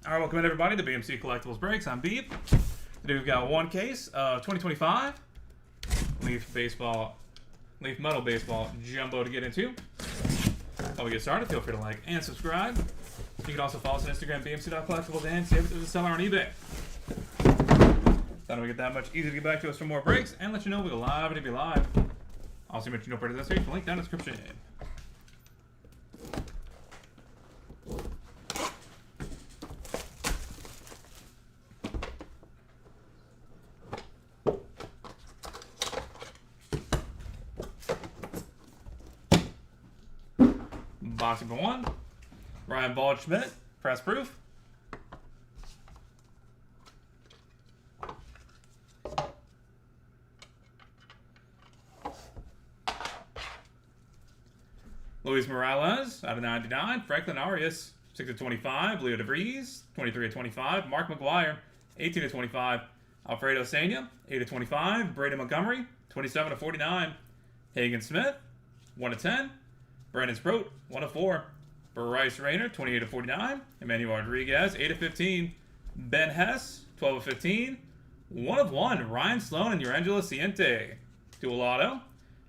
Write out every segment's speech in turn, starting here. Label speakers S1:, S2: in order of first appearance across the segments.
S1: All right, welcome in everybody to BMC Collectibles Breaks. I'm Beep. Today we've got one case of 2025 Leaf Metal Baseball Jumbo to get into. While we get started, feel free to like and subscribe. You can also follow us on Instagram, bmc.collectibles, and save it to the seller on eBay. That'll make it that much easier to get back to us for more breaks and let you know we go live and to be live. Also, mention no part of this page, link down in the description. Box number 1, Ryan Bald-Schmidt, press proof. Luis Morales, out of 99. Franklin Arias, 6/25. Leo DeVries, 23/25. Mark McGuire, 18/25. Alfredo Sena, 8/25. Brady Montgomery, 27/49. Hagen Smith, 1/10. Brandon Sproat, 1/4. Bryce Rayner, 28/49. Emmanuel Rodriguez, 8/15. Ben Hess, 12/15. 1/1. Ryan Sloan and Urangela Ciente, dual auto.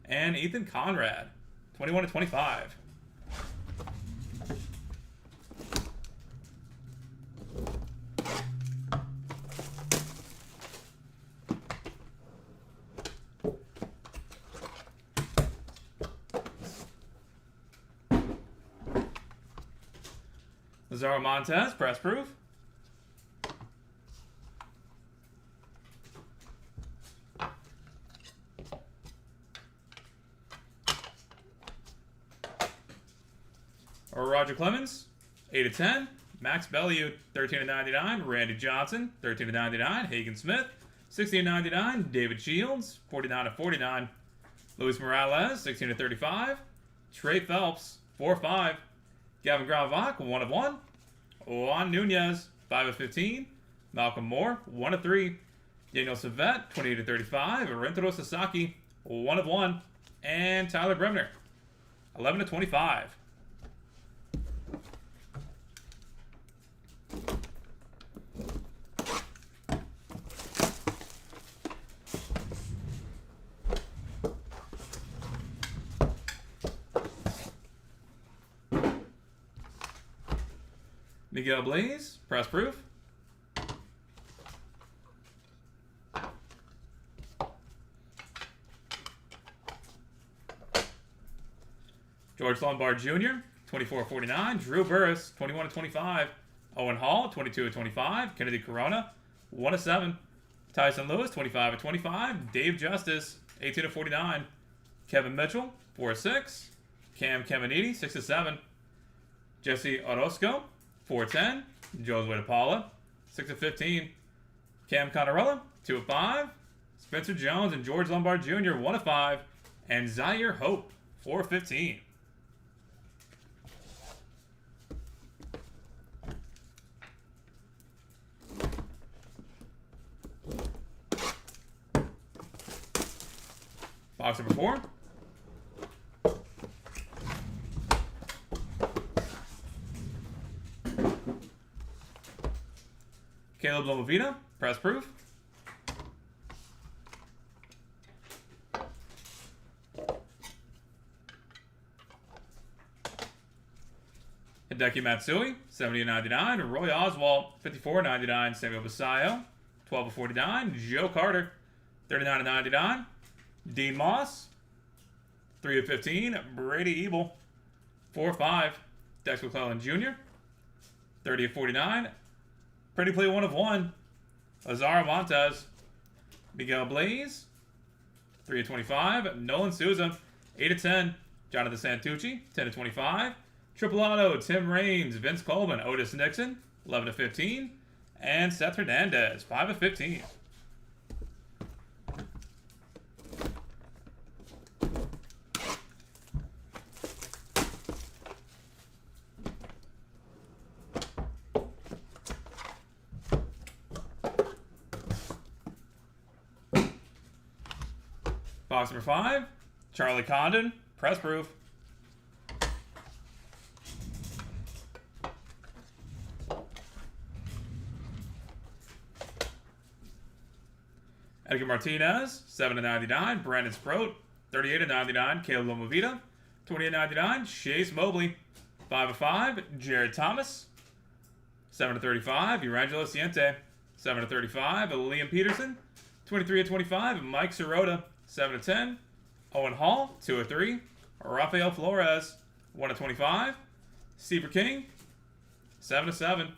S1: And Ethan Conrad, 21/25. Lazaro Montez, press proof. Roger Clemens, 8/10. Max Bellew, 13/99. Randy Johnson, 13/99. Hagen Smith, 16/99. David Shields, 49/49. Luis Morales, 16/35. Trey Phelps, 4/5. Gavin Gravak, 1/1. Juan Nunez, 5/15. Malcolm Moore, 1/3. Daniel Savette, 28/35. Rentaro Sasaki, 1/1. And Tyler Bremner, 11/25. Miguel Blaze, press proof. George Lombard Jr., 24/49. Drew Burris, 21/25. Owen Hall, 22/25. Kennedy Corona, 1/7. Tyson Lewis, 25/25. Dave Justice, 18/49. Kevin Mitchell, 4/6. Cam Caminiti, 6/7. Jesse Orozco, 4/10. Josue DePaula, 6/15. Cam Conarella, 2/5. Spencer Jones and George Lombard Jr., 1/5. And Zaire Hope, 4/15. Box number 4. Caleb Lomovita, press proof. Hideki Matsui, 70/99. Roy Oswalt, 54/99. Samuel Basayo, 12/49. Joe Carter, 39/99. Dean Moss, 3/15. Brady Ebel, 4/5. Dex McClellan Jr., 30/49. Pretty play 1/1. Lazaro Montez. Miguel Blaze, 3/25. Nolan Souza, 8/10. Jonathan Santucci, 10/25. Triple auto, Tim Raines, Vince Coleman, Otis Nixon, 11/15. And Seth Hernandez, 5/15. Box number 5, Charlie Condon, press proof. Edgar Martinez, 7/99. Brandon Sproat, 38/99. Caleb Lomovita, 28/99. Chase Mobley, 5/5. Jared Thomas, 7/35. Urangelo Ciente, 7/35. Liam Peterson, 23/25. Mike Sirota, 7/10. Owen Hall, 2/3. Rafael Flores, 1/25. Steve King, 7/7.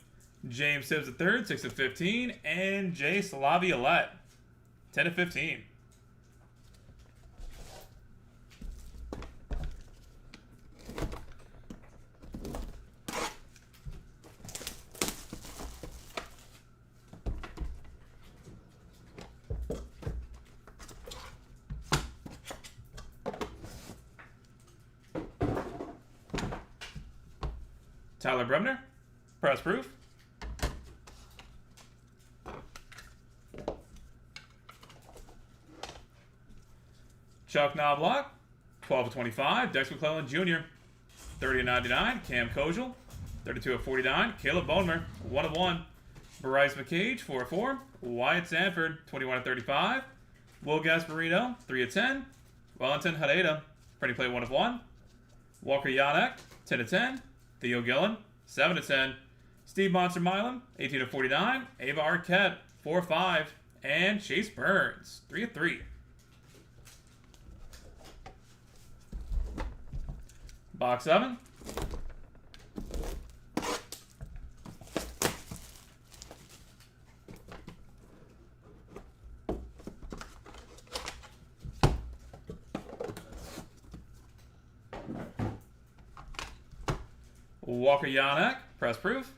S1: James Tibbs III, 6/15. And Jay Laviolette, 10/15. Tyler Bremner, press proof. Chuck Knobloch, 12/25. Dex McClellan Jr., 30/99. Cam Kojal, 32/49. Caleb Bonemer, 1/1. Bryce McCage, 4/4. Wyatt Sanford, 21/35. Will Gasparino, 3/10. Wellington Hadeda, printing play 1/1. Walker Yanek, 10/10. Theo Gillen, 7/10. Steve Monster Milam, 18/49. Ava Arquette, 4/5. And Chase Burns, 3/3. Box 7. Walker Yanek, press proof.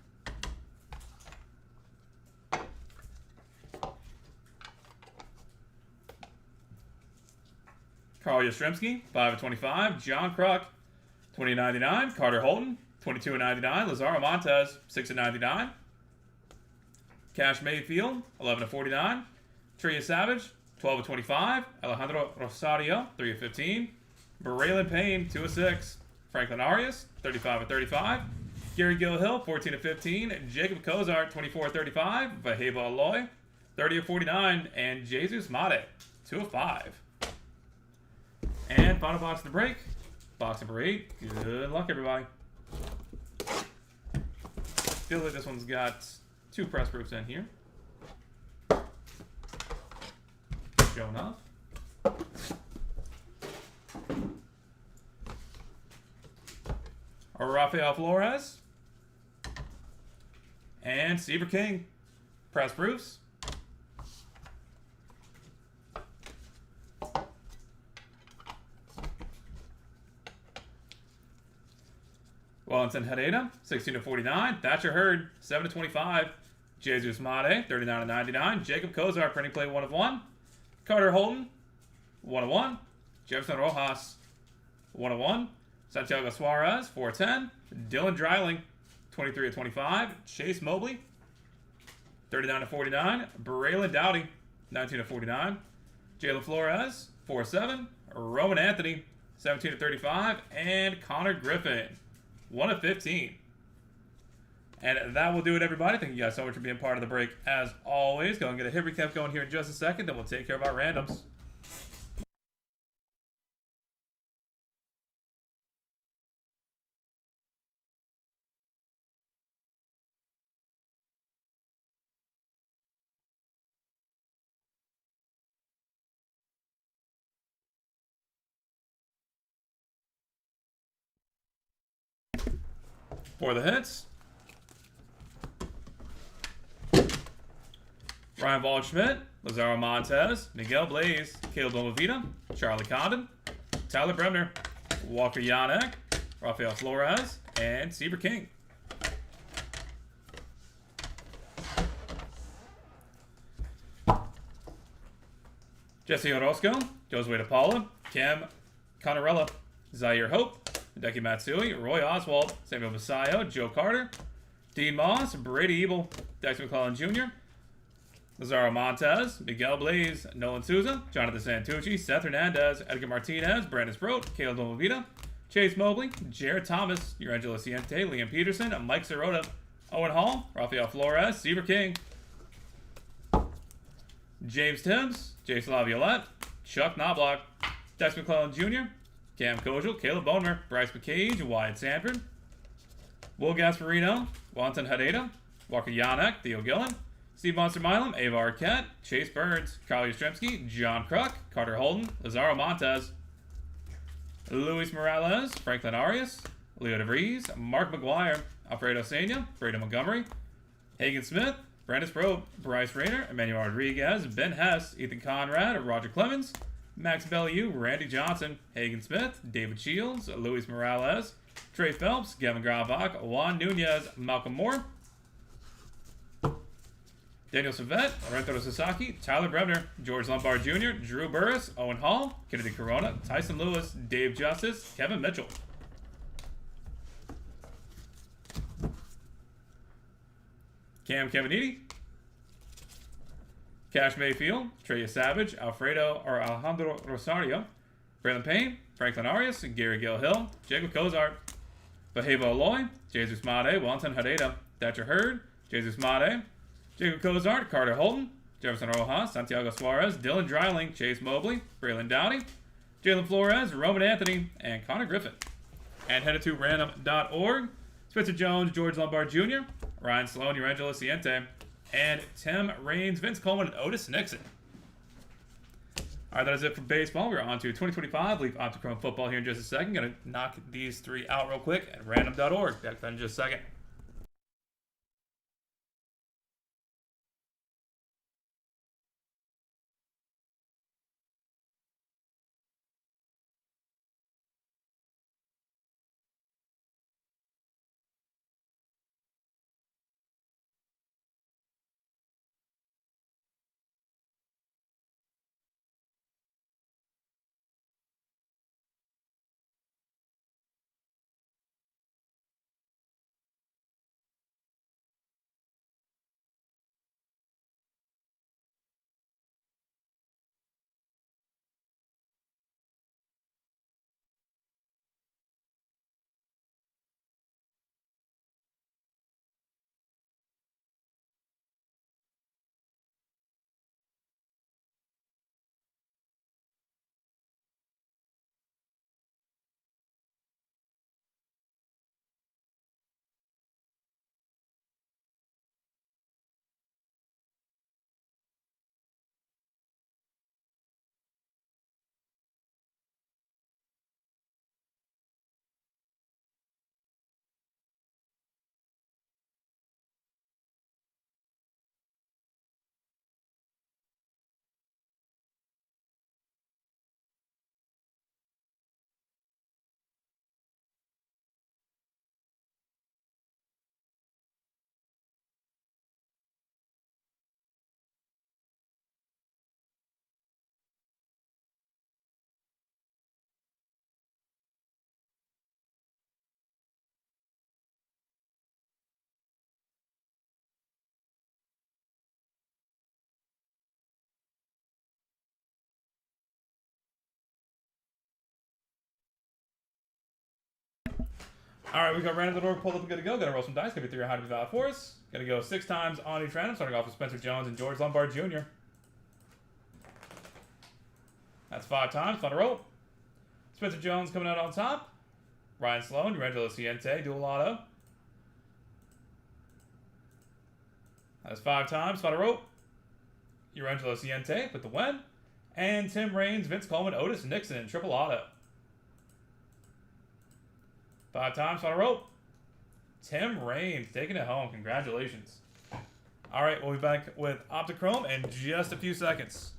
S1: Carl Yastrzemski, 5/25. John Kruk, 20/99. Carter Holton, 22/99. Lazaro Montez, 6/99. Cash Mayfield, 11/49. Tria Savage, 12/25. Alejandro Rosario, 3/15. Braylon Payne, 2/6. Franklin Arias, 35/35. Gary Gilhill, 14/15. Jacob Kozart, 24/35. Vaheba Aloy, 30/49. And Jesus Mate, 2/5. And final box of the break. Box number 8. Good luck, everybody. Feels like this one's got 2 press proofs in here. Showing off. Rafael Flores. And Steve King. Press proofs. Wellington Hadeda, 16/49. Thatcher Hurd, 7/25. Jesus Mate, 39/99. Jacob Kozar, printing play 1/1. Carter Holton, 1/1. Jefferson Rojas, 1/1. Santiago Suarez, 4/10. Dylan Dreiling, 23/25. Chase Mobley, 39/49. Braylon Dowdy, 19/49. Jalen Flores, 4/7. Roman Anthony, 17/35. And Connor Griffin, 1/15. And that will do it, everybody. Thank you guys so much for being part of the break. As always, go and get a hit recap going here in just a second, then we'll take care of our randoms. For the hits, Ryan Waldschmidt, Lazaro Montez, Miguel Blaze, Caleb Lomovita, Charlie Condon, Tyler Bremner, Walker Yanek, Rafael Flores, and Steve King. Jesse Orozco, Josue DePaula, Cam Connorella, Zaire Hope, Hideki Matsui, Roy Oswald, Samuel Masayo, Joe Carter, Dean Moss, Brady Ebel, Dex McClellan Jr., Lazaro Montez, Miguel Blaze, Nolan Souza, Jonathan Santucci, Seth Hernandez, Edgar Martinez, Brandon Sproat, Caleb Domovita, Chase Mobley, Jared Thomas, Urangelo Ciente, Liam Peterson, Mike Sirota, Owen Hall, Rafael Flores, Steve King. James Tibbs, Jason Laviolette, Chuck Knobloch, Dex McClellan Jr., Cam Kojal, Caleb Boner, Bryce McCage, Wyatt Sanford, Will Gasparino, Wanton Hadeda, Walker Yanek, Theo Gillen, Steve Monster Milam, Ava Arquette, Chase Burns, Kyle Yastrzemski, John Kruk, Carter Holden, Lazaro Montez, Luis Morales, Franklin Arias, Leo DeVries, Mark McGuire, Alfredo Sena, Brady Montgomery, Hagen Smith, Brandis Probe, Bryce Rayner, Emmanuel Rodriguez, Ben Hess, Ethan Conrad, Roger Clemens, Max Bellew, Randy Johnson, Hagen Smith, David Shields, Luis Morales, Trey Phelps, Gavin Gravak, Juan Nunez, Malcolm Moore, Daniel Savette, Lorenzo Sasaki, Tyler Brebner, George Lombard Jr., Drew Burris, Owen Hall, Kennedy Corona, Tyson Lewis, Dave Justice, Kevin Mitchell. Cam Caminiti, Cash Mayfield, Trey Savage, Alejandro Rosario, Braylon Payne, Franklin Arias, Gary Gill-Hill, Jacob Cozart, Baheva Aloy, Jesus Made, Wellington Hadeda, Thatcher Hurd, Jesus Made, Jacob Cozart, Carter Holden, Jefferson Rojas, Santiago Suarez, Dylan Dreiling, Chase Mobley, Braylon Dowdy, Jalen Flores, Roman Anthony, and Connor Griffin. And headed to random.org, Spencer Jones, George Lombard Jr., Ryan Sloan, Urangelo Ciente, and Tim Raines, Vince Coleman, and Otis Nixon. All right, that is it for baseball. We're on to 2025 Leaf Optichrome football here in just a second. Going to knock these three out real quick at random.org. Back then in just a second. All right, we got random.org pulled up and good to go. Got to roll some dice. Going to be 3 100 valid for us. Going to go 6 times on each random, starting off with Spencer Jones and George Lombard Jr. That's 5 times. Fun to roll. Spencer Jones coming out on top. Ryan Sloan, Urangelo Ciente, dual auto. That's 5 times. Fun to roll. Urangelo Ciente with the win. And Tim Raines, Vince Coleman, Otis Nixon, triple auto. 5 times on a rope. Tim Raines taking it home. Congratulations. All right, we'll be back with Optichrome in just a few seconds.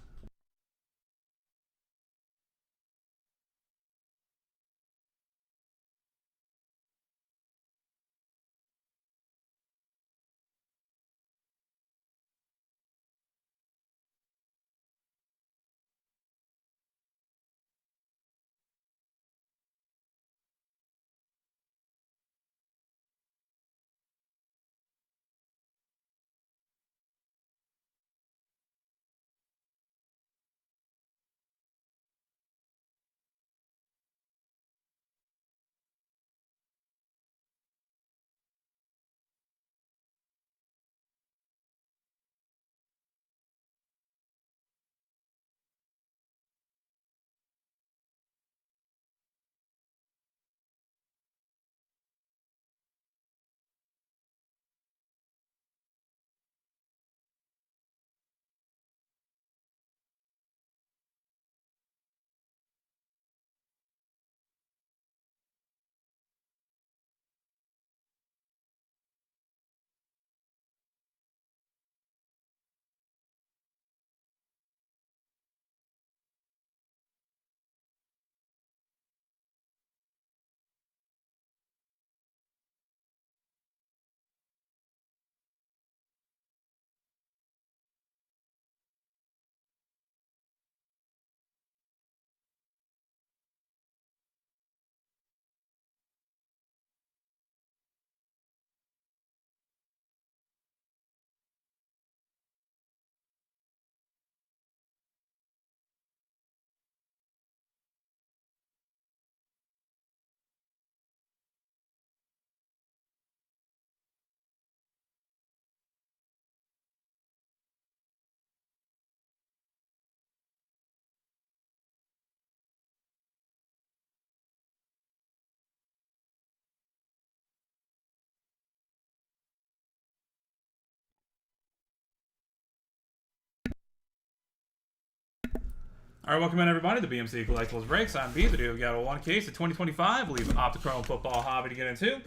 S1: All right, welcome in everybody to BMC Collectibles Breaks. I'm B, the dude. We got a 1 case of 2025. We'll leave an Optichrome football hobby to get into.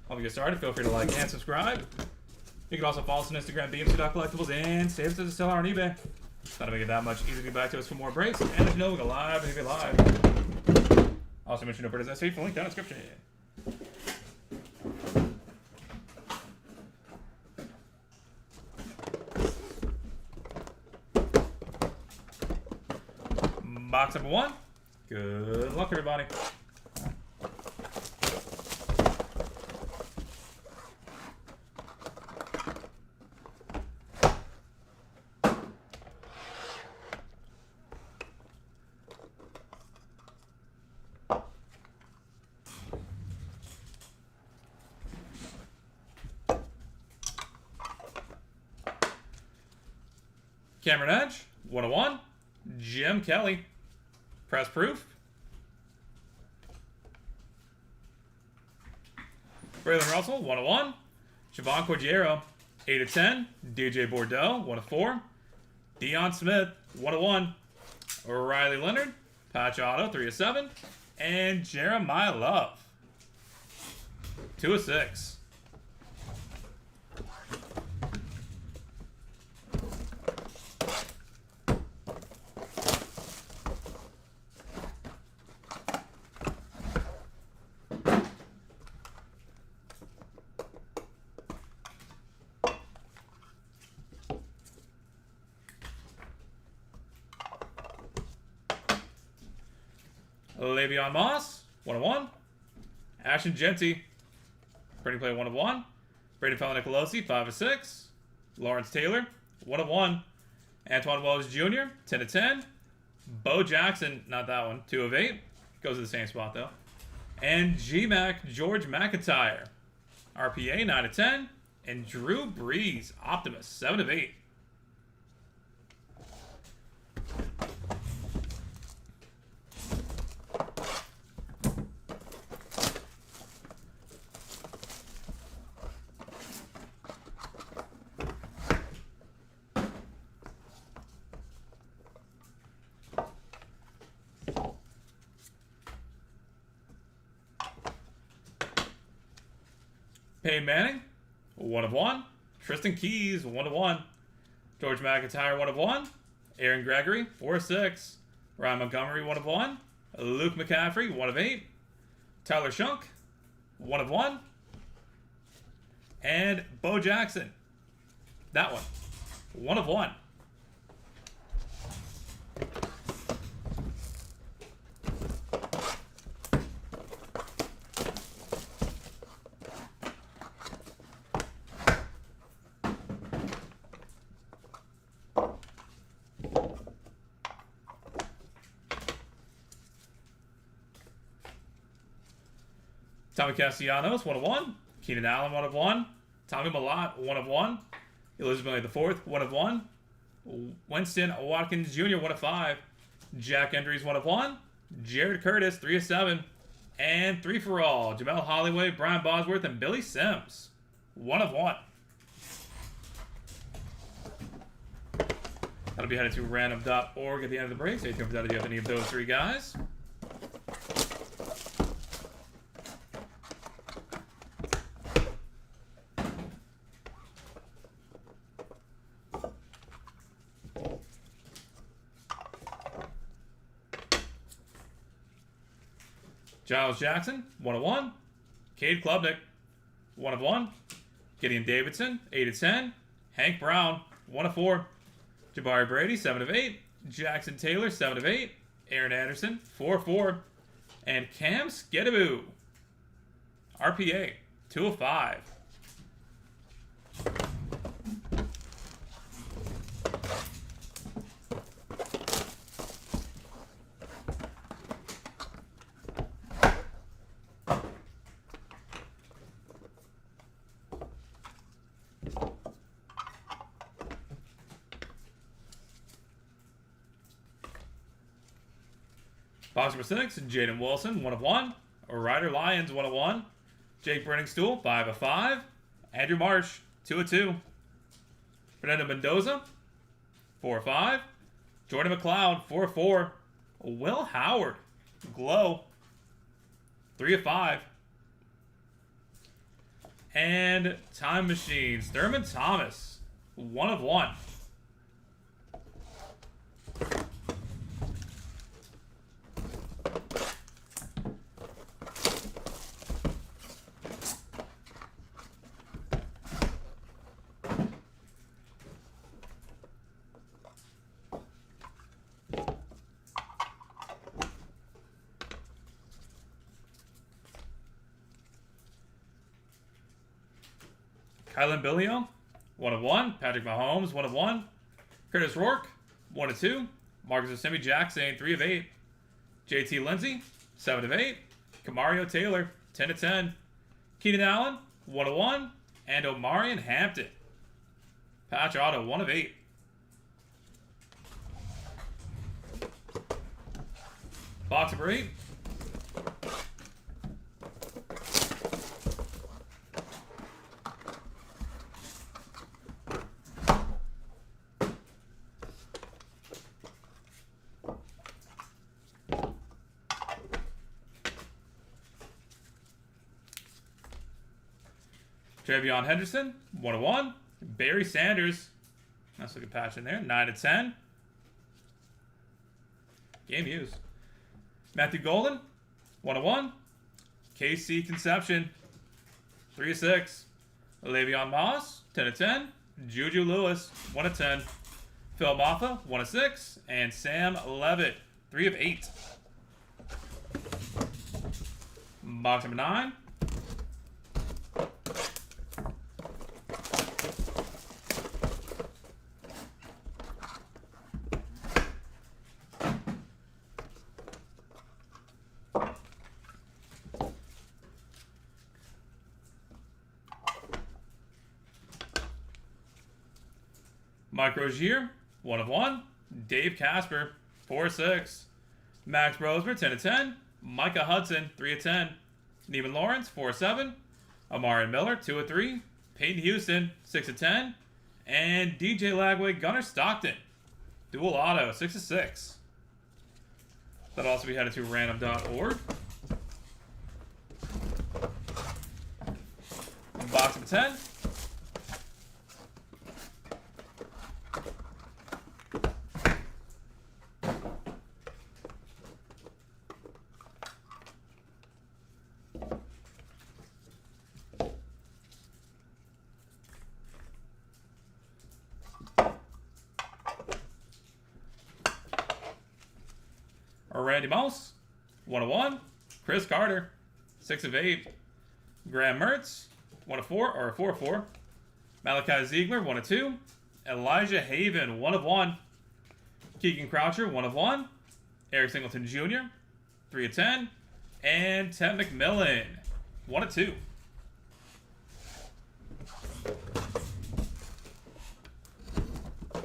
S1: While we get started, feel free to like and subscribe. You can also follow us on Instagram, bmc.collectibles, and save us as a seller on eBay. That'll make it that much easier to get back to us for more breaks. And as you know, we go live and we go live. Also mention no purchase SC for link down in the description. Box number 1. Good luck, everybody. Cameron Edge, 101. Jim Kelly. Press proof. Braylon Russell, 101. Siobhan Cordero, 8 of 10. DJ Bordeaux, 1 of 4. Deion Smith, 101. Riley Leonard, patch auto, 3 of 7. And Jeremiah Love, 2 of 6. Le'Veon Moss, 101. Ashton Genty, printing play, 1 of 1. Braden Nicolosi, 5 of 6. Lawrence Taylor, 1 of 1. Antoine Wells Jr., 10 of 10. Bo Jackson, not that one, 2 of 8. Goes to the same spot though. And G-Mac George McIntyre, RPA, 9 of 10. And Drew Brees, Optimus, 7 of 8. Peyton Manning, 1 of 1. Tristan Keys, 1 of 1. George McIntyre, 1 of 1. Aaron Gregory, 4 of 6. Ryan Montgomery, 1 of 1. Luke McCaffrey, 1 of 8. Tyler Shunk, 1 of 1. And Bo Jackson, that one, 1 of 1. Tommy Castellanos, 1 of 1. Keenan Allen, 1 of 1. Tommy Mellott, 1 of 1. Elizabeth IV, 1 of 1. Winston Watkins Jr., 1 of 5. Jack Endries, 1 of 1. Jared Curtis, 3 of 7. And 3 for all. Jamel Holloway, Brian Bosworth, and Billy Sims, 1 of 1. That'll be headed to random.org at the end of the break. Stay tuned for that if you have any of those 3 guys. Giles Jackson, 1 of 1. Cade Klubnik, 1 of 1. Gideon Davidson, 8 of 10. Hank Brown, 1 of 4. Jabari Brady, 7 of 8. Jackson Taylor, 7 of 8. Aaron Anderson, 4 of 4. And Cam Skedaboo, RPA, 2 of 5. Box number 6, Jaden Wilson, 1 of 1. Ryder Lyons, 1 of 1. Jake Brenningstool, 5 of 5. Andrew Marsh, 2 of 2. Fernando Mendoza, 4 of 5. Jordan McLeod, 4/4. Will Howard, glow, 3/5. And Time Machines, Thurman Thomas, 1/1. Kylan Billio, 1/1. Patrick Mahomes, 1/1. Curtis Rourke, 1/2. Marcus Asemi Jackson, 3/8. JT Lindsay, 7/8. Kamario Taylor, 10/10. Keenan Allen, 1/1. And Omarion Hampton. Patch auto, 1/8. Box of 8. Travion Henderson, 1/1. Barry Sanders, nice looking patch in there, 9/10. Game used. Matthew Golden, 1/1. KC Conception, 3/6. Le'Veon Moss, 10/10. Juju Lewis, 1/10. Phil Maffa, 1/6. And Sam Levitt, 3/8. Box number 9. Mike Rozier, 1/1. Dave Casper, 4/6. Max Brosmer, 10/10. Micah Hudson, 3/10. Neiman Lawrence, 4/7. Amari Miller, 2/3. Peyton Houston, 6/10. And DJ Lagway, Gunnar Stockton, dual auto, 6/6. That'll also be headed to random.org. Box of 10. Randy Moss, 1/1. Chris Carter, 6/8. Graham Mertz, 1/4 or 4/4. Malachi Ziegler, 1/2. Elijah Haven, 1/1. Keegan Croucher, 1/1. Eric Singleton Jr., 3/10. And Ted McMillan, 1/2.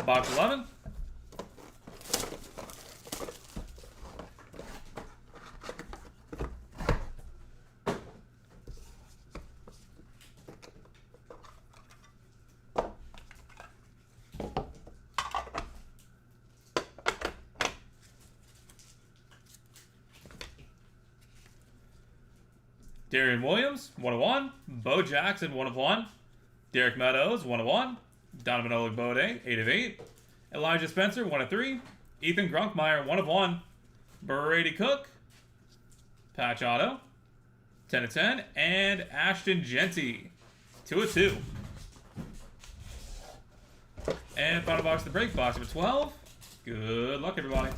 S1: Box 11. Darian Williams, 1/1. Bo Jackson, 1/1. Derek Meadows, 1/1. Donovan Olagbode, 8/8. Elijah Spencer, 1/3. Ethan Grunkmeyer, 1/1. Brady Cook, patch auto, 10/10. And Ashton Genty, 2/2. And final box of the break, box number 12. Good luck, everybody.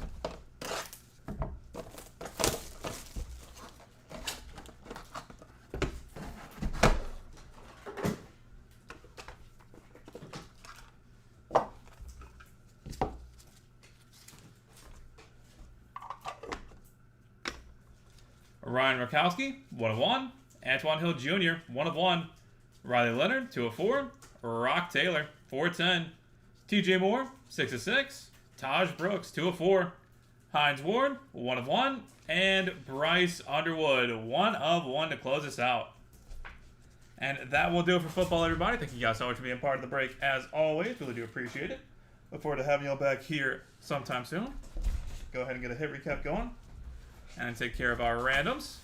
S1: Ryan Rakowski, 1/1. Antoine Hill Jr., 1/1. Riley Leonard, 2/4. Rock Taylor, 4/10. TJ Moore, 6/6. Taj Brooks, 2/4. Hines Ward, 1/1. And Bryce Underwood, 1/1 to close us out. And that will do it for football, everybody. Thank you guys so much for being part of the break. As always, really do appreciate it. Look forward to having you all back here sometime soon. Go ahead and get a hit recap going and take care of our randoms.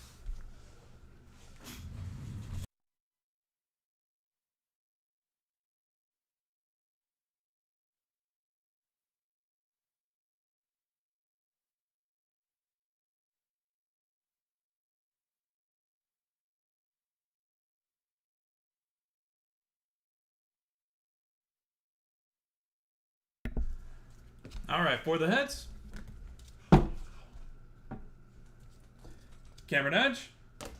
S1: All right, for the hits, Cameron Edge,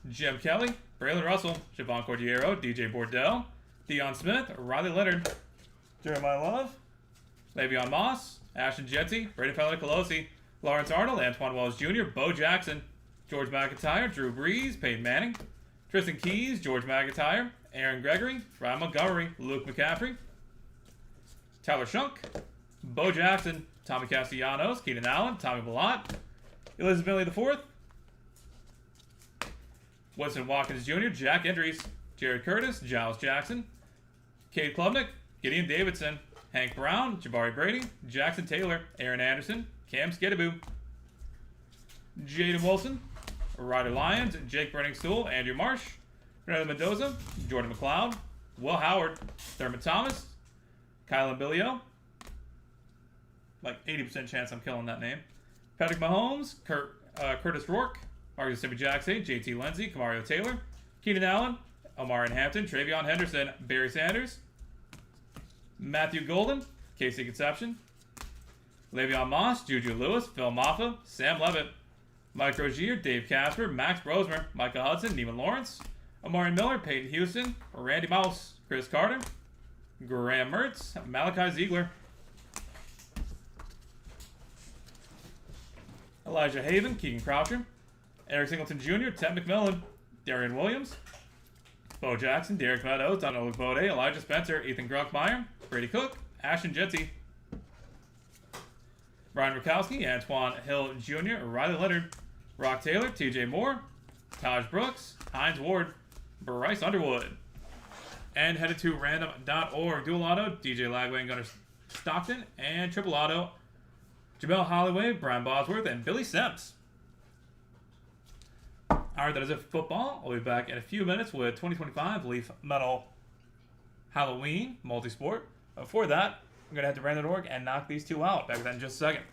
S1: Jim Kelly, Braylon Russell, Javon Cordiero, DJ Bordell, Deion Smith, Riley Leonard, Jeremiah Love, Le'Veon Moss, Ashton Jetty, Brady Pellicolosi, Lawrence Arnold, Antoine Wells Jr., Bo Jackson, George McIntyre, Drew Brees, Peyton Manning, Tristan Keys, George McIntyre, Aaron Gregory, Ryan Montgomery, Luke McCaffrey, Tyler Shunk, Bo Jackson, Tommy Castellanos, Keenan Allen, Tommy Ballott, Elizabeth Billy IV, Winston Watkins Jr., Jack Endries, Jared Curtis, Giles Jackson, Cade Klubnik, Gideon Davidson, Hank Brown, Jabari Brady, Jackson Taylor, Aaron Anderson, Cam Skidaboo, Jaden Wilson, Ryder Lyons, Jake Brenningstool, Andrew Marsh, Fernando Mendoza, Jordan McLeod, Will Howard, Thurman Thomas, Kylan Billio, like 80% chance I'm killing that name, Patrick Mahomes, Curtis Rourke, Marcus Timmy Jackson, JT Lindsay, Kamario Taylor, Keenan Allen, Omarion Hampton, Travion Henderson, Barry Sanders, Matthew Golden, Casey Conception, Le'Veon Moss, Juju Lewis, Phil Maffa, Sam Levitt, Mike Rozier, Dave Casper, Max Brosmer, Micah Hudson, Neiman Lawrence, Amari Miller, Peyton Houston, Randy Mouse, Chris Carter, Graham Mertz, Malachi Ziegler, Elijah Haven, Keegan Croucher, Eric Singleton Jr., Ted McMillan, Darian Williams, Bo Jackson, Derek Meadows, Donald Bode, Elijah Spencer, Ethan Grunkmeyer, Brady Cook, Ashton Jetty, Brian Rakowski, Antoine Hill Jr., Riley Leonard, Rock Taylor, TJ Moore, Taj Brooks, Hines Ward, Bryce Underwood. And headed to random.org. Dual auto, DJ Lagway and Gunnar Stockton. And triple auto, Jamel Holloway, Brian Bosworth, and Billy Sims. Alright, that is it for football. I'll be back in a few minutes with 2025 Leaf Metal Halloween Multisport. Before that, I'm going to head to random.org and knock these two out. Back to that in just a second.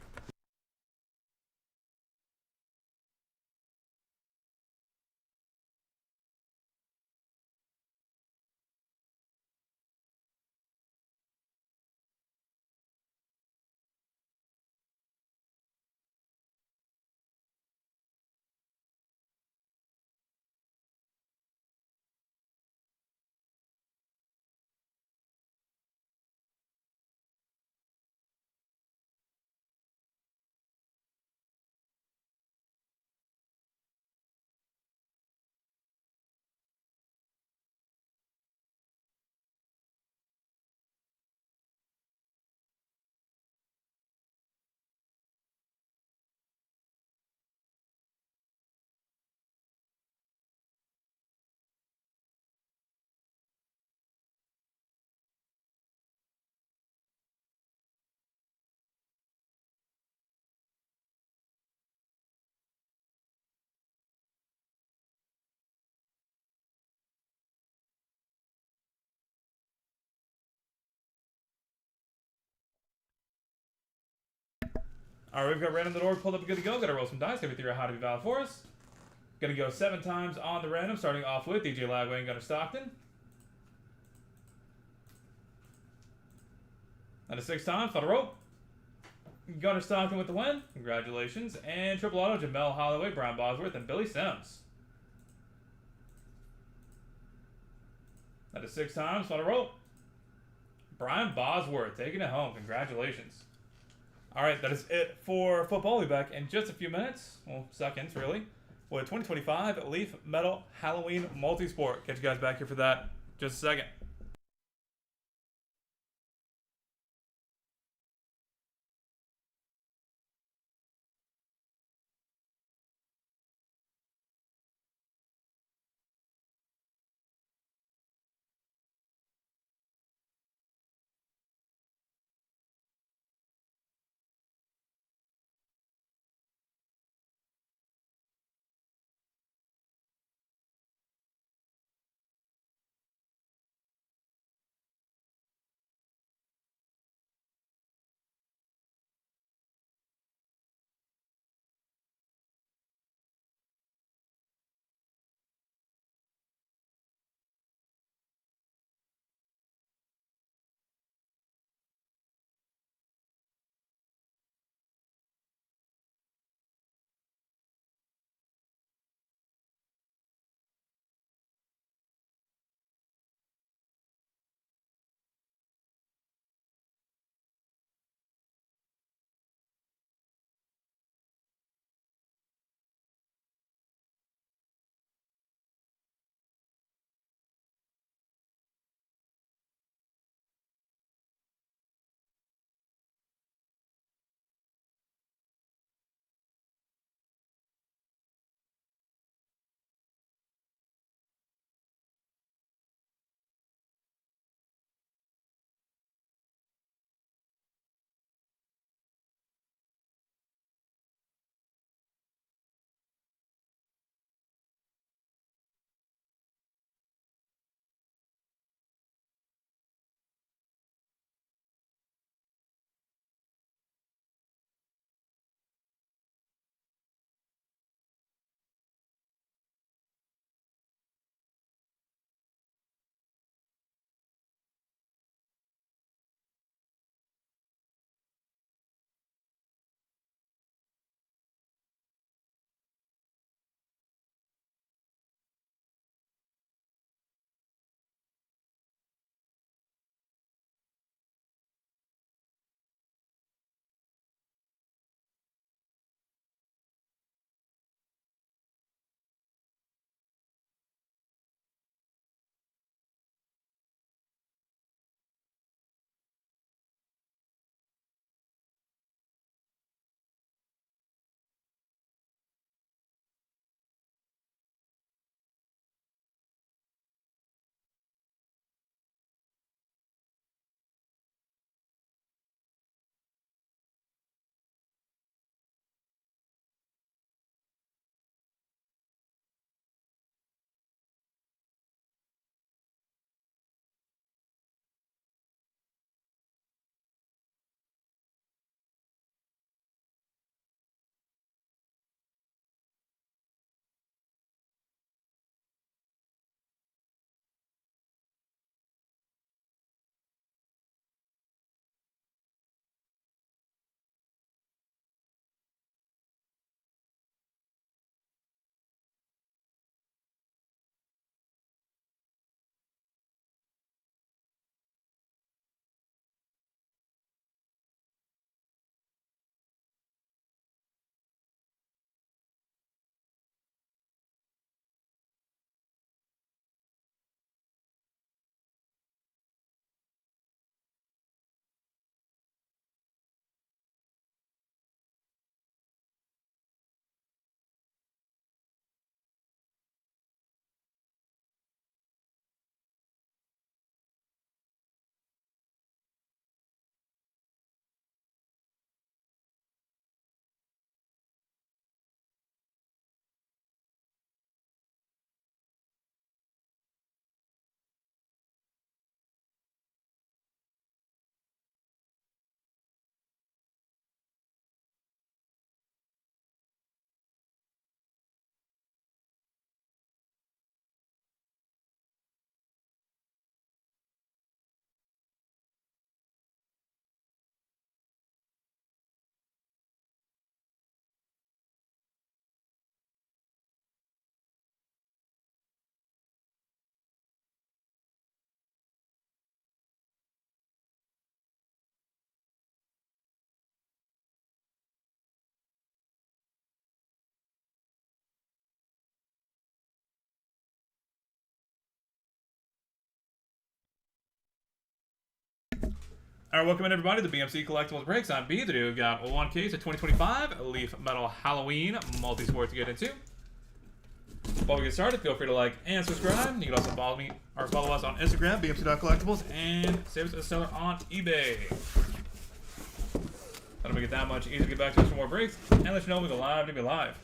S1: Alright, we've got random.org pulled up and good to go. Got to roll some dice. Got to be how to be valid for us. Going to go 7 times on the random, starting off with DJ Lagway and Gunnar Stockton. That is 6 times. Final rope. Gunnar Stockton with the win. Congratulations. And triple auto, Jamel Holloway, Brian Bosworth, and Billy Sims. That is 6 times. Final rope. Brian Bosworth taking it home. Congratulations. Alright, that is it for football. We'll be back in just a few minutes. Well, seconds, really. With 2025 Leaf Metal Halloween Multisport. Catch you guys back here for that just a second. All right, welcome in everybody to BMC Collectibles Breaks. I'm B. Today we've got one case of 2025 Leaf Metal Halloween multi-sport to get into. Before we get started, feel free to like and subscribe. You can also follow me or follow us on Instagram, bmc.collectibles, and save us as a seller on eBay. That'll make it that much easier to get back to us for more breaks and let you know we go live to be live.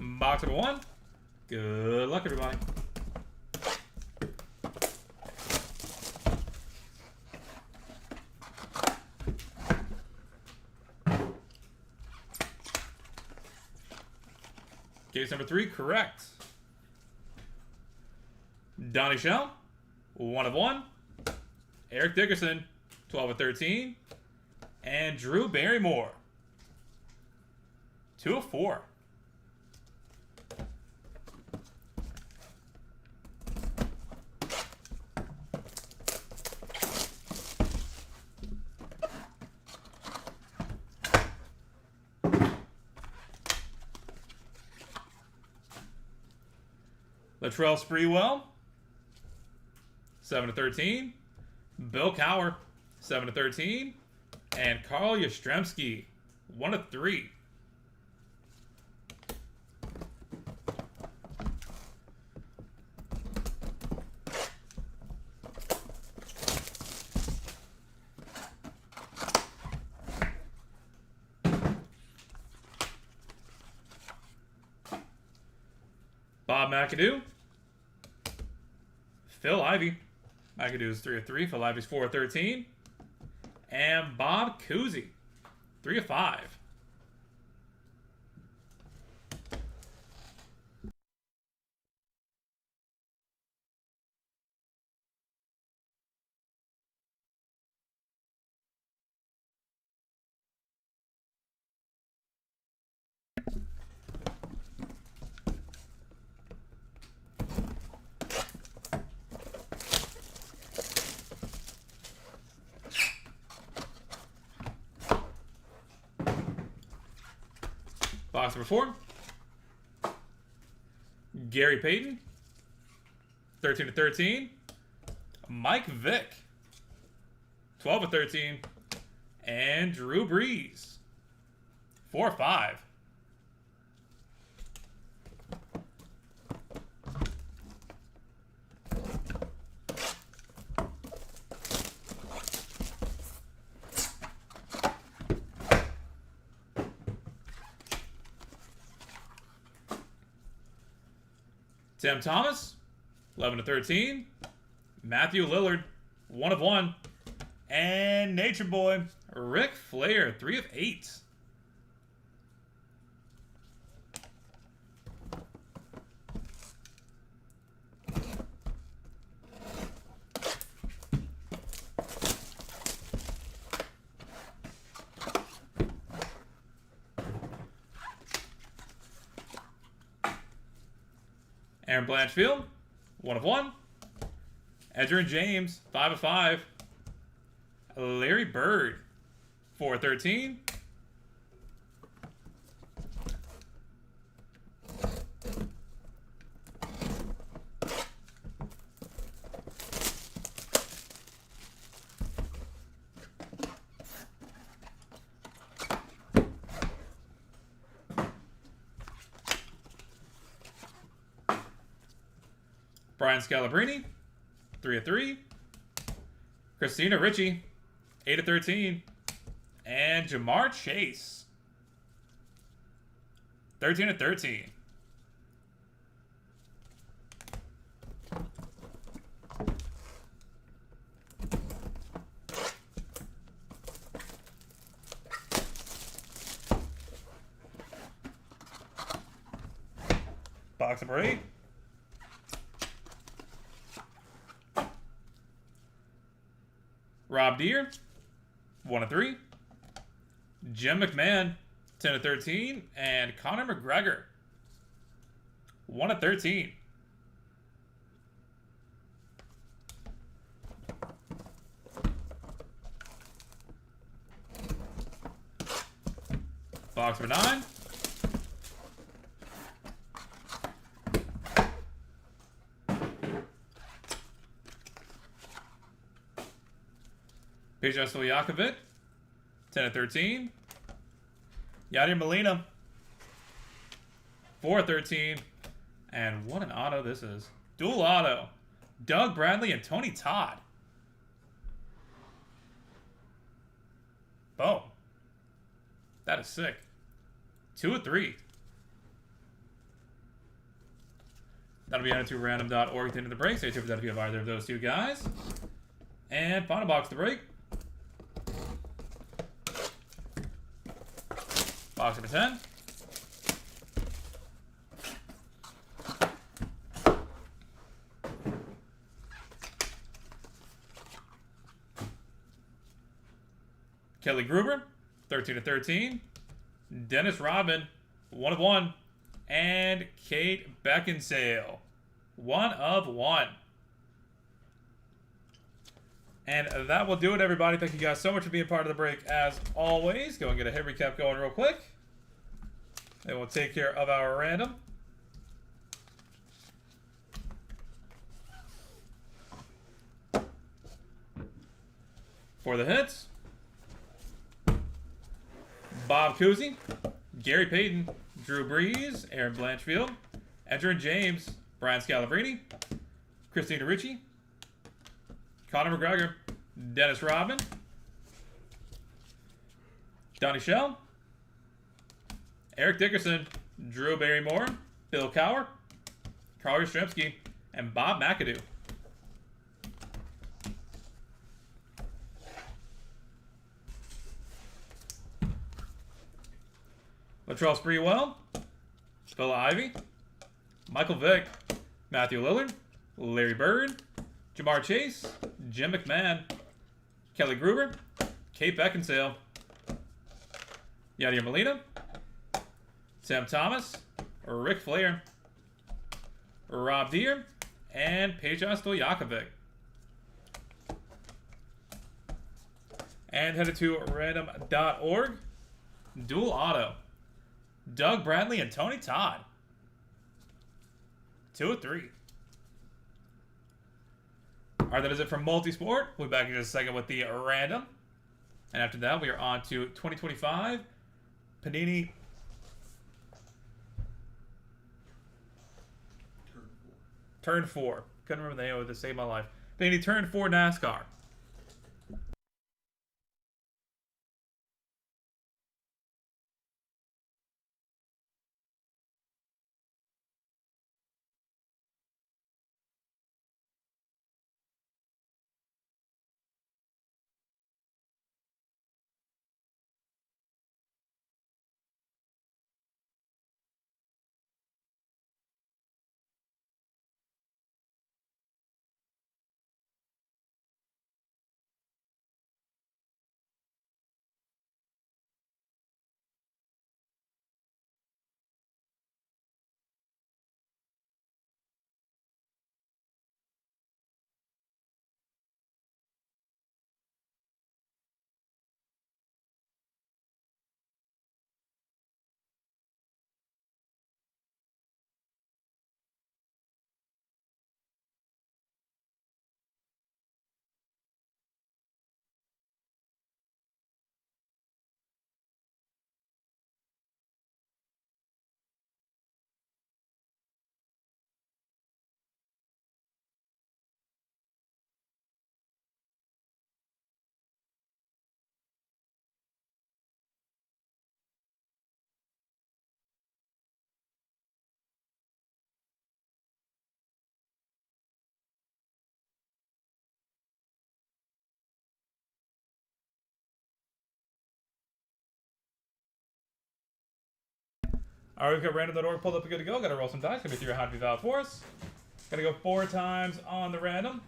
S1: Box number one. Good luck, everybody. Case number 3, correct. Donnie Shell, 1 of 1. Eric Dickerson, 12 of 13. And Drew Barrymore, 2 of 4. Latrell Sprewell, 7 of 13. Bill Cowher, 7 of 13. And Carl Yastrzemski, 1 of 3. Bob McAdoo, Phil Ivey. McAdoo is 3 of 3. Phil Ivey's 4 of 13. And Bob Cousy, 3 of 5. Box number 4. Gary Payton, 13 of 13. Mike Vick, 12 of 13. And Drew Brees, 4 of 5. Tim Thomas, 11 of 13. Matthew Lillard, 1 of 1. And Nature Boy, Ric Flair, 3 of 8. Aaron Blanchfield, 1 of 1. Edgerrin James, 5 of 5. Larry Bird, 4 of 13. Brian Scalabrine, 3 of 3. Christina Ricci, 8 of 13. And Jamar Chase, 13 of 13. Box number 8. Rob Deere, 1 of 3. Jim McMahon, 10 of 13. And Conor McGregor, 1 of 13. Box number 9. Peja Stojakovic, 10/13. Yadier Molina, 4/13. And what an auto this is. Dual auto. Doug Bradley and Tony Todd. Boom. That is sick. 2 of 3. That'll be added to random.org at the end of the break. Stay tuned for that if you have either of those two guys. And final box to break. Box number 10. Kelly Gruber, 13/13. Dennis Rodman, 1 of 1. And Kate Beckinsale, 1 of 1. And that will do it, everybody. Thank you guys so much for being part of the break, as always. Go and get a hit recap going real quick. Then we'll take care of our random. For the hits, Bob Cousy, Gary Payton, Drew Brees, Aaron Blanchfield, Edgerrin James, Brian Scalabrine, Christina Ricci, Conor McGregor, Dennis Rodman, Donnie Shell, Eric Dickerson, Drew Barrymore, Bill Cowher, Carl Yastrzemski, and Bob McAdoo. Latrell Sprewell, Phil Ivey, Michael Vick, Matthew Lillard, Larry Bird, Jamar Chase, Jim McMahon, Kelly Gruber, Kate Beckinsale, Yadier Molina, Sam Thomas, Rick Flair, Rob Deere, and Peja Stojakovic. And headed to random.org. Dual auto. Doug Bradley and Tony Todd. 2 of 3. Alright, that is it for Multisport. We'll be back in just a second with the random. And after that, we are on to 2025 Panini. Turn 4. Couldn't remember the name of it to save my life. Panini Turn 4 NASCAR. Alright, we've got random.org pulled up and good to go. Gotta roll some dice. Gonna be through a hot valid for us. Gotta go 4 times on the random.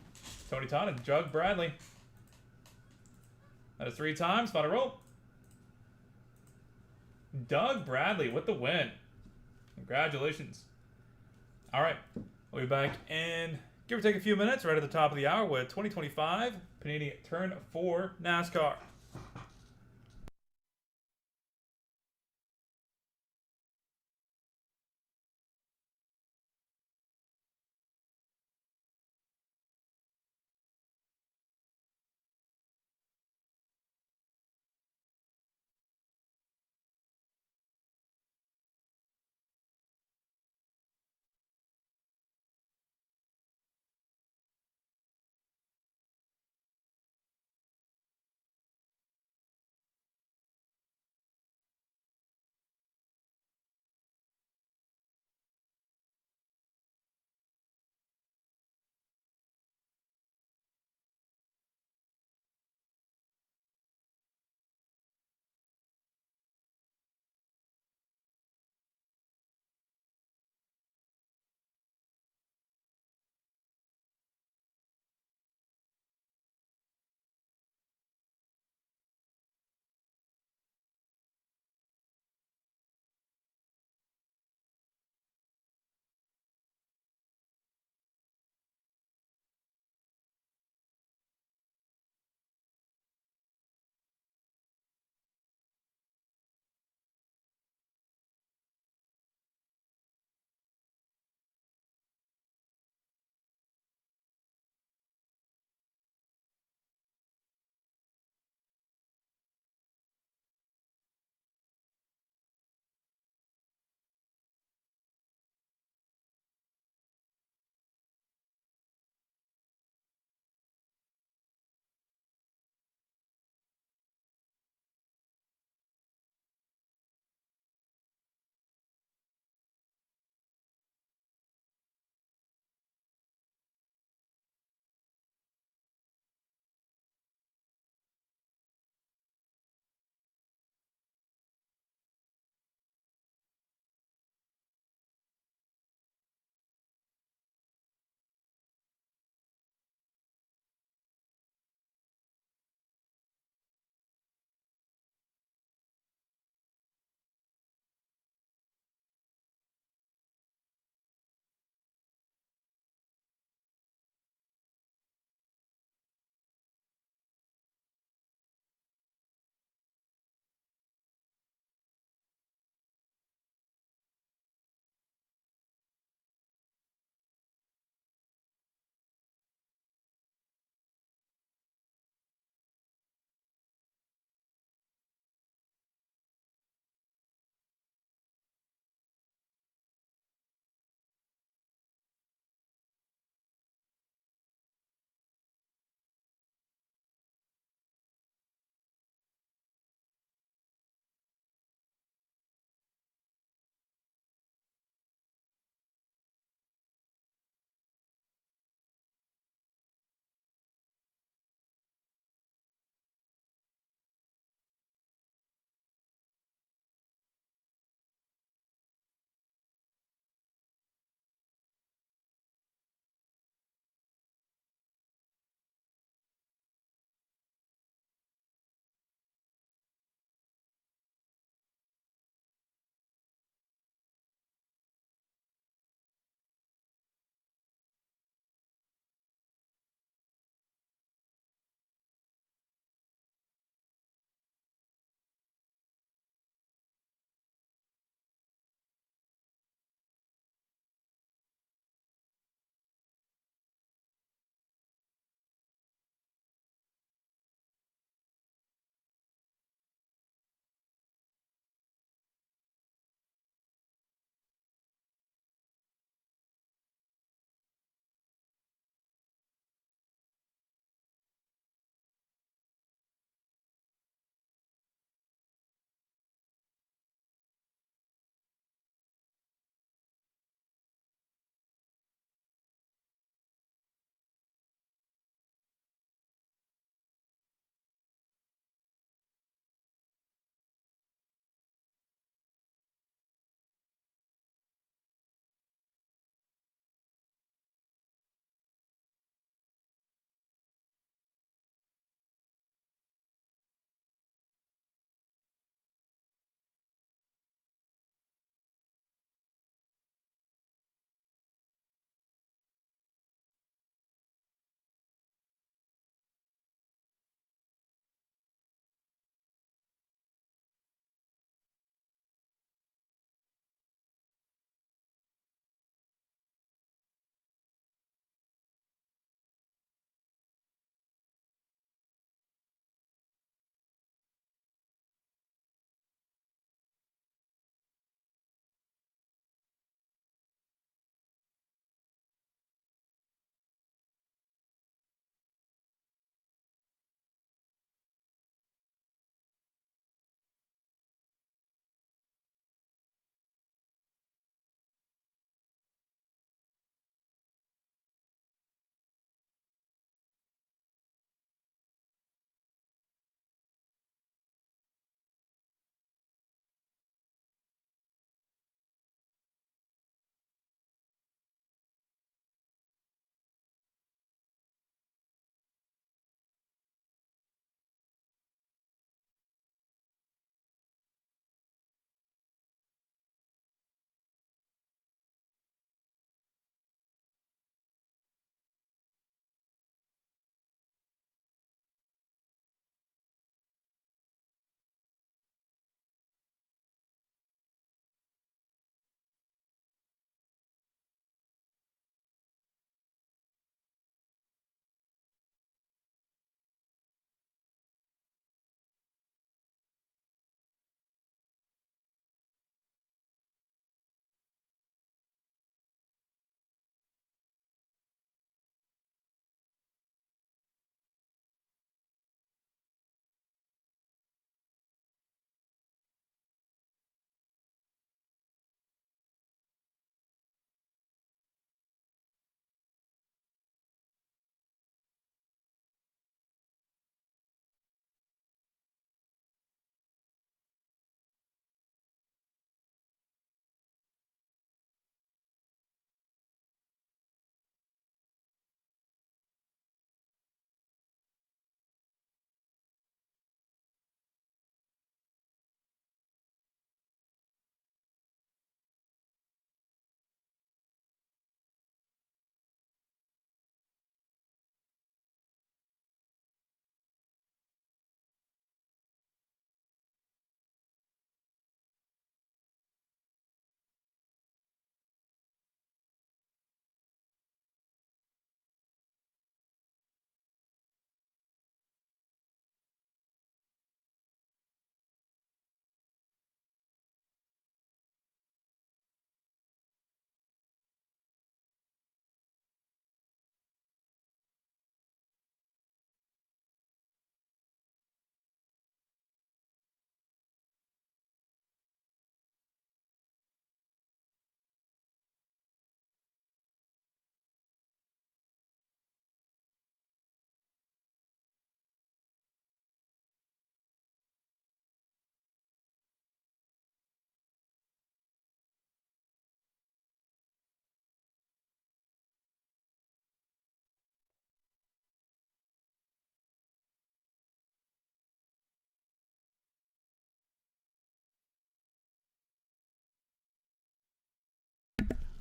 S1: Tony Todd and Doug Bradley. That is 3 times. Final roll. Doug Bradley with the win. Congratulations. Alright, we'll be back in give or take a few minutes right at the top of the hour with 2025 Panini Turn 4 NASCAR.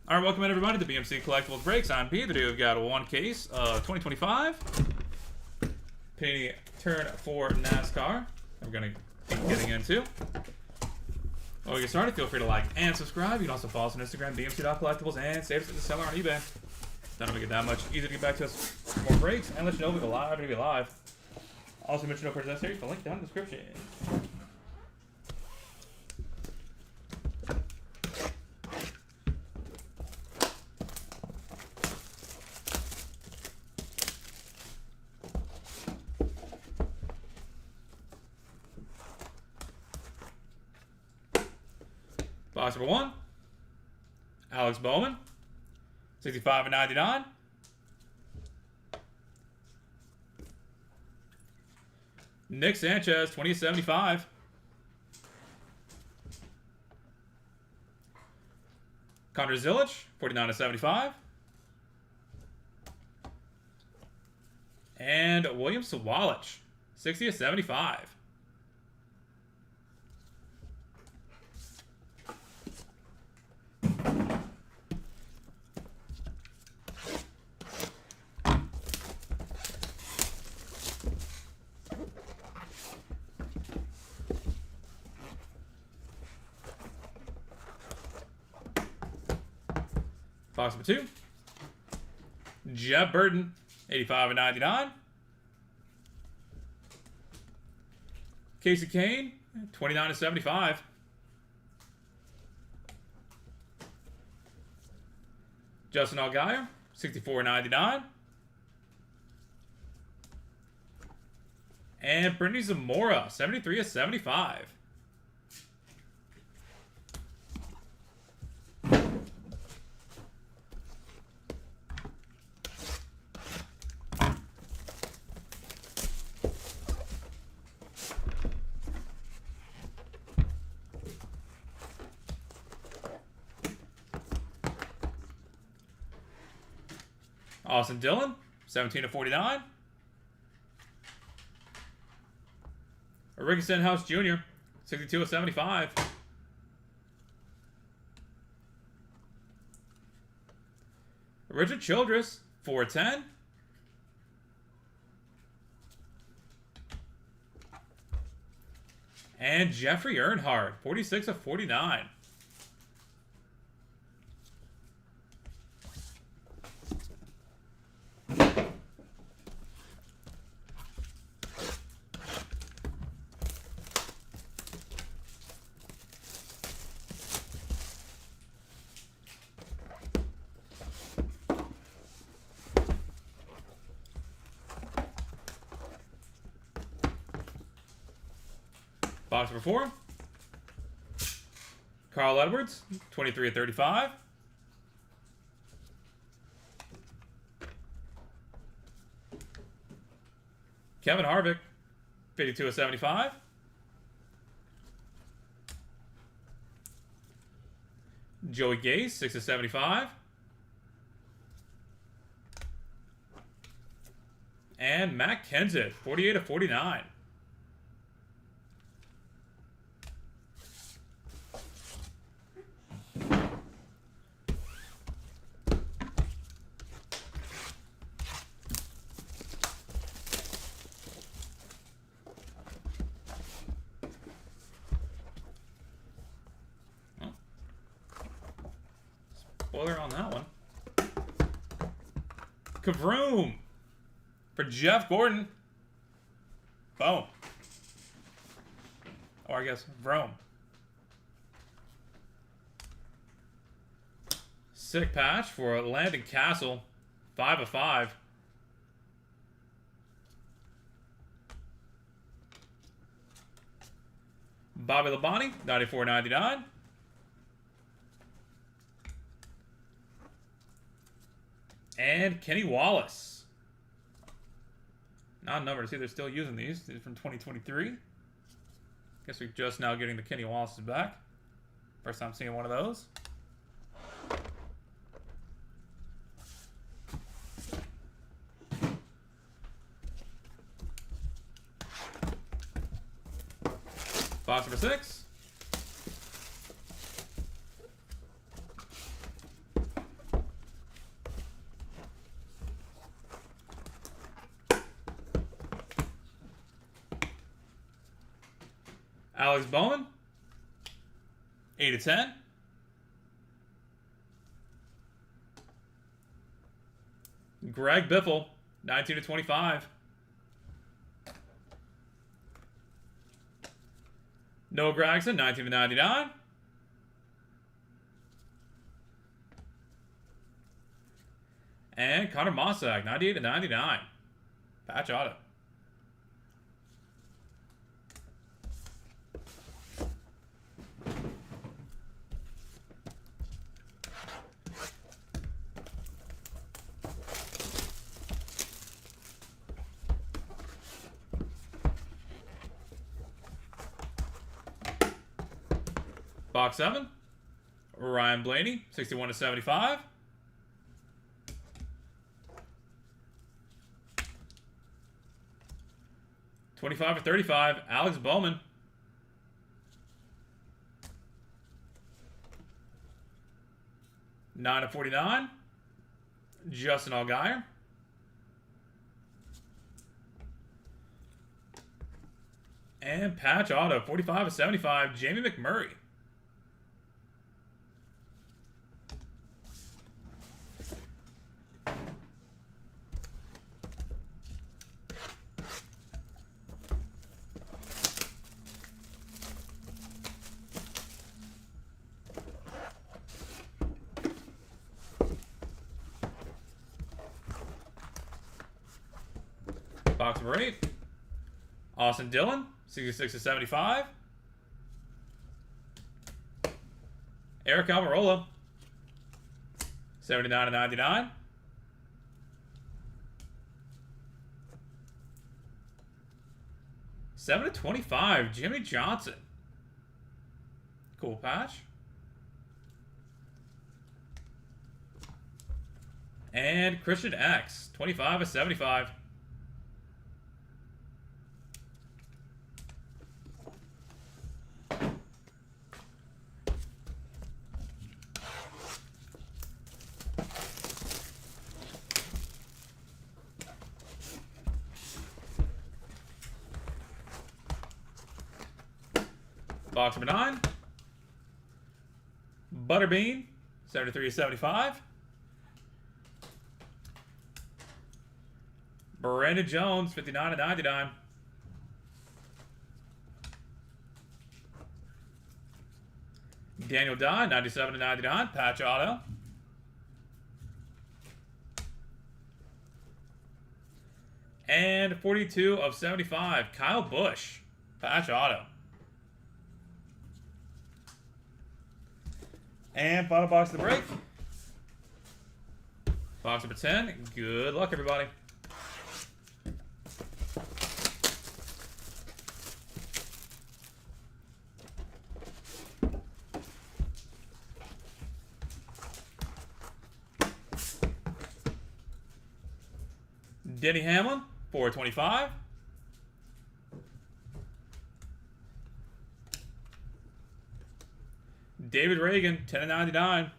S1: All right, welcome in everybody to BMC Collectibles Breaks. I'm P. Today we've got one case of 2025 Panini Turn 4 NASCAR. We're going to be getting into. While we get started, feel free to like and subscribe. You can also follow us on Instagram, bmc.collectibles, and save us at the seller on eBay. That'll make it that much easier to get back to us for more breaks and let you know we go live. We're going to be live. Also, mention no purchase necessary. The link down in the description. Box number 1, Alex Bowman, 65/99. Nick Sanchez, 20/75. Connor Zilic, 49/75. And William Sawalich, 60/75. Box number 2, Jeff Burton, 85/99. Casey Kane, 29/75. Justin Allgaier, 64/99. And Brittany Zamora, 73/75. Austin Dillon, 17/49. Ricky Stenhouse Jr., 62/75. Richard Childress, 4/10. And Jeffrey Earnhardt, 46/49. Box number 4, Carl Edwards, 23/35. Kevin Harvick, 52/75. Joey Gase, 6/75. And Matt Kenseth, 48/49. Spoiler on that one. Kavroom for Jeff Gordon. Boom. Or I guess Vroom. Sick patch for Landon Castle. 5/5. Bobby Labonte, 94/99. And Kenny Wallace. Not a number to see they're still using these. These are from 2023. Guess we're just now getting the Kenny Wallaces back. First time seeing one of those. Box number 6. Alex Bowman, 8/10. Greg Biffle, 19/25. Noah Gragson, 19/99. And Connor Mossack, 98/99. Patch auto. Box 7. Ryan Blaney, 61/75. $25/35, Alex Bowman. $9/49, Justin Allgaier. And patch auto, 45/75, Jamie McMurray. Box number 8. Austin Dillon, 66/75. Eric Almirola, 79/99. $7/25, Jimmy Johnson. Cool patch. And Christian X, 25/75. Box number 9. Butterbean, 73/75. Brandon Jones, 59/99. Daniel Dye, 97/99. Patch auto. And 42/75. Kyle Busch, patch auto. And final box of the break. Box number 10. Good luck, everybody. Denny Hamlin, 4/25. David Reagan, 10/99.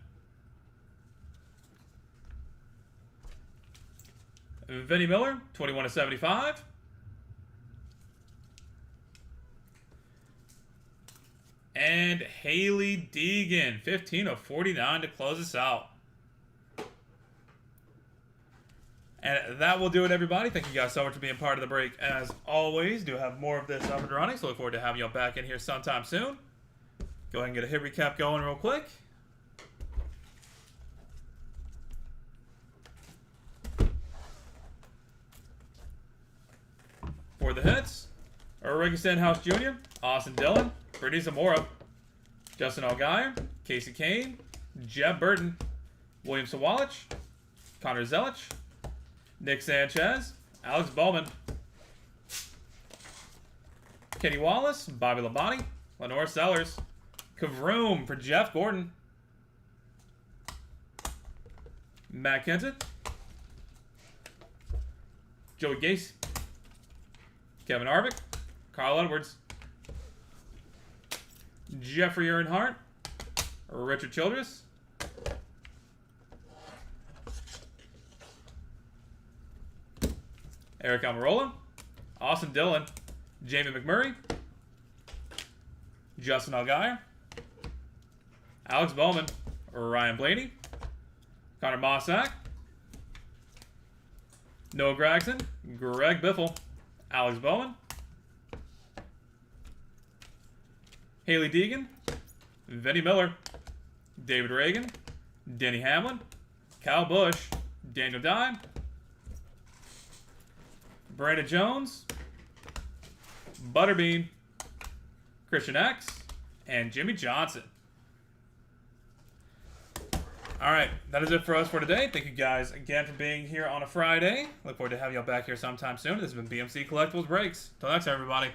S1: Vinny Miller, 21/75. And Haley Deegan, 15/49 to close us out. And that will do it, everybody. Thank you guys so much for being part of the break. As always, do have more of this offered running, so look forward to having you all back in here sometime soon. Go ahead and get a hit recap going real quick. For the hits, Ricky Stenhouse Jr., Austin Dillon, Brittany Zamora, Justin Allgaier, Casey Kane, Jeb Burton, William Sawalich, Connor Zelich, Nick Sanchez, Alex Bowman, Kenny Wallace, Bobby Labonte, Lenore Sellers, Kavroom for Jeff Gordon, Matt Kenton, Joey Gase, Kevin Harvick, Carl Edwards, Jeffrey Earnhardt, Richard Childress, Eric Almirola, Austin Dillon, Jamie McMurray, Justin Allgaier, Alex Bowman, Ryan Blaney, Connor Mossack, Noah Gregson, Greg Biffle, Alex Bowman, Haley Deegan, Vinny Miller, David Reagan, Denny Hamlin, Kyle Busch, Daniel Dye, Brandon Jones, Butterbean, Christian X, and Jimmy Johnson. Alright, that is it for us for today. Thank you guys again for being here on a Friday. Look forward to having y'all back here sometime soon. This has been BMC Collectibles Breaks. Till next time, everybody.